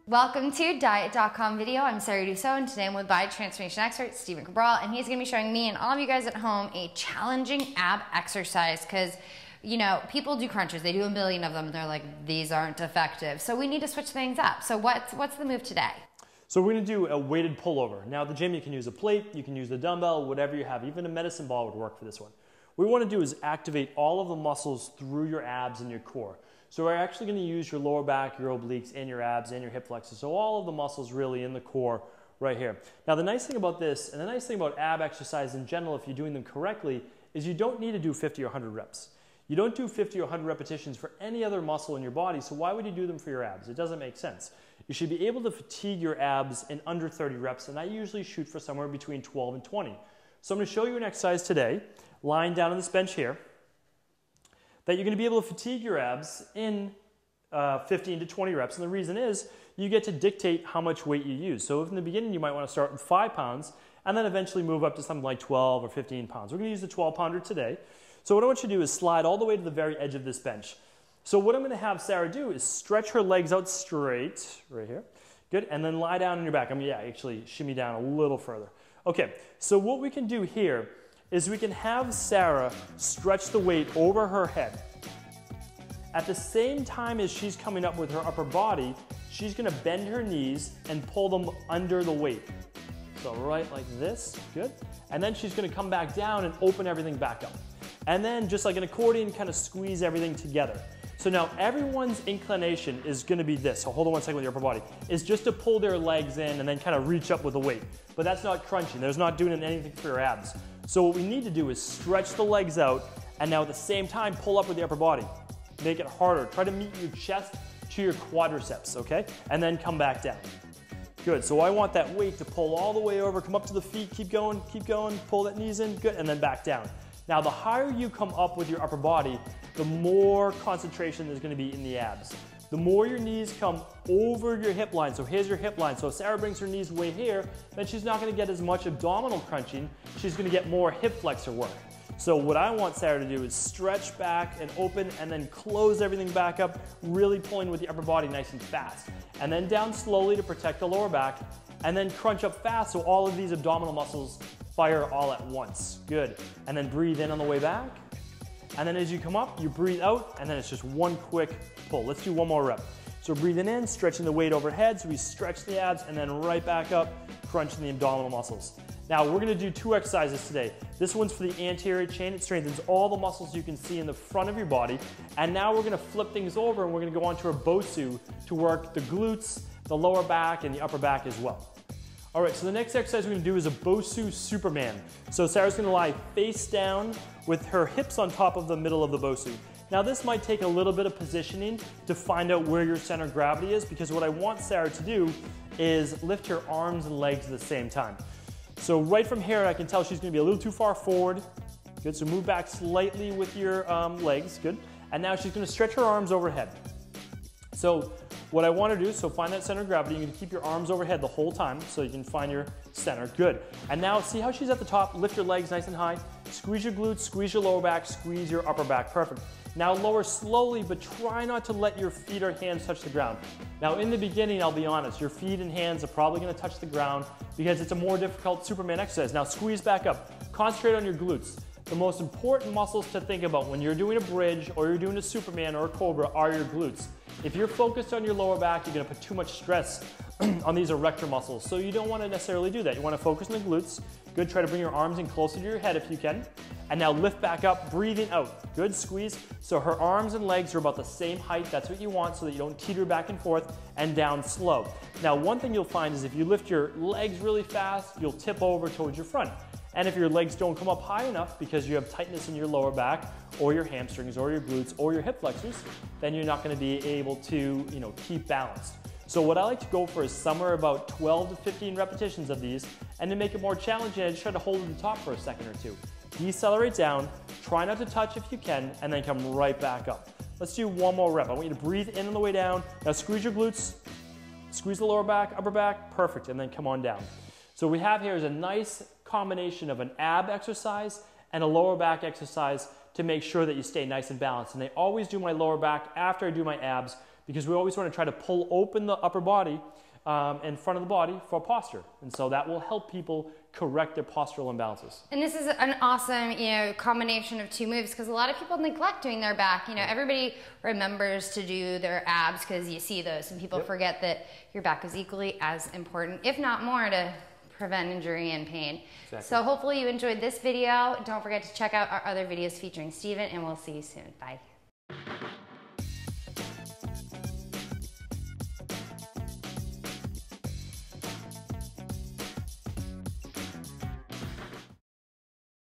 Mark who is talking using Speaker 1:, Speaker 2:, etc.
Speaker 1: Welcome to Diet.com video. I'm Sarah Dussault, and today I'm with body transformation expert Stephen Cabral, and he's going to be showing me and all of you guys at home a challenging ab exercise because, you know, people do crunches. They do a million of them, and they're like, these aren't effective. So we need to switch things up. So what's the move today?
Speaker 2: So we're going to do a weighted pullover. Now at the gym you can use a plate, you can use the dumbbell, whatever you have. Even a medicine ball would work for this one. What we want to do is activate all of the muscles through your abs and your core. So we're actually going to use your lower back, your obliques, and your abs, and your hip flexors. So all of the muscles really in the core right here. Now the nice thing about this, and the nice thing about ab exercise in general, if you're doing them correctly, is you don't need to do 50 or 100 reps. You don't do 50 or 100 repetitions for any other muscle in your body, so why would you do them for your abs? It doesn't make sense. You should be able to fatigue your abs in under 30 reps, and I usually shoot for somewhere between 12 and 20. So I'm going to show you an exercise today, lying down on this bench here, that you're going to be able to fatigue your abs in 15 to 20 reps. And the reason is you get to dictate how much weight you use. So if in the beginning you might want to start with 5 pounds and then eventually move up to something like 12 or 15 pounds. We're going to use the 12 pounder today. So what I want you to do is slide all the way to the very edge of this bench. So what I'm going to have Sarah do is stretch her legs out straight, right here. Good, and then lie down on your back. Actually shimmy down a little further. Okay, so what we can do here is we can have Sarah stretch the weight over her head. At the same time as she's coming up with her upper body, she's going to bend her knees and pull them under the weight. So right like this, good. And then she's going to come back down and open everything back up. And then just like an accordion, kind of squeeze everything together. So now everyone's inclination is going to be this. So hold on one second with your upper body. Is just to pull their legs in and then kind of reach up with the weight. But that's not crunching. There's not doing anything for your abs. So what we need to do is stretch the legs out and now at the same time pull up with the upper body. Make it harder. Try to meet your chest to your quadriceps, okay? And then come back down. Good, so I want that weight to pull all the way over, come up to the feet, keep going, pull that knees in, good, and then back down. Now the higher you come up with your upper body, the more concentration there's going to be in the abs. The more your knees come over your hip line, so here's your hip line. So if Sarah brings her knees way here, then she's not going to get as much abdominal crunching, she's going to get more hip flexor work. So what I want Sarah to do is stretch back and open and then close everything back up, really pulling with the upper body nice and fast. And then down slowly to protect the lower back, and then crunch up fast so all of these abdominal muscles fire all at once. Good. And then breathe in on the way back. And then as you come up, you breathe out, and then it's just one quick pull. Let's do one more rep. So breathing in, stretching the weight overhead, so we stretch the abs, and then right back up, crunching the abdominal muscles. Now we're gonna do 2 exercises today. This one's for the anterior chain. It strengthens all the muscles you can see in the front of your body. And now we're gonna flip things over, and we're gonna go on to our Bosu to work the glutes, the lower back, and the upper back as well. All right, so the next exercise we're gonna do is a Bosu Superman. So Sarah's gonna lie face down with her hips on top of the middle of the Bosu. Now this might take a little bit of positioning to find out where your center of gravity is, because what I want Sarah to do is lift her arms and legs at the same time. So right from here, I can tell she's gonna be a little too far forward. Good, so move back slightly with your legs, good. And now she's gonna stretch her arms overhead. So what I want to do, so find that center of gravity. You're going to keep your arms overhead the whole time so you can find your center. Good. And now see how she's at the top. Lift your legs nice and high. Squeeze your glutes, squeeze your lower back, squeeze your upper back. Perfect. Now lower slowly, but try not to let your feet or hands touch the ground. Now in the beginning, I'll be honest, your feet and hands are probably going to touch the ground because it's a more difficult Superman exercise. Now squeeze back up. Concentrate on your glutes. The most important muscles to think about when you're doing a bridge or you're doing a Superman or a Cobra are your glutes. If you're focused on your lower back, you're going to put too much stress on these erector muscles. So you don't want to necessarily do that. You want to focus on the glutes. Good, try to bring your arms in closer to your head if you can. And now lift back up, breathing out. Good, squeeze. So her arms and legs are about the same height. That's what you want so that you don't teeter back and forth, and down slow. Now one thing you'll find is if you lift your legs really fast, you'll tip over towards your front. And if your legs don't come up high enough because you have tightness in your lower back or your hamstrings or your glutes or your hip flexors, then you're not going to be able to, keep balanced. So what I like to go for is somewhere about 12 to 15 repetitions of these, and to make it more challenging, I just try to hold at the top for a second or two. Decelerate down, try not to touch if you can, and then come right back up. Let's do one more rep. I want you to breathe in on the way down. Now squeeze your glutes, squeeze the lower back, upper back, perfect, and then come on down. So what we have here is a nice combination of an ab exercise and a lower back exercise to make sure that you stay nice and balanced. And I always do my lower back after I do my abs because we always want to try to pull open the upper body in front of the body for posture. And so that will help people correct their postural imbalances.
Speaker 1: And this is an awesome, combination of two moves, because a lot of people neglect doing their back. Everybody remembers to do their abs because you see those, and people forget that your back is equally as important, if not more, to prevent injury and pain. Exactly. So hopefully you enjoyed this video. Don't forget to check out our other videos featuring Steven, and we'll see you soon. Bye.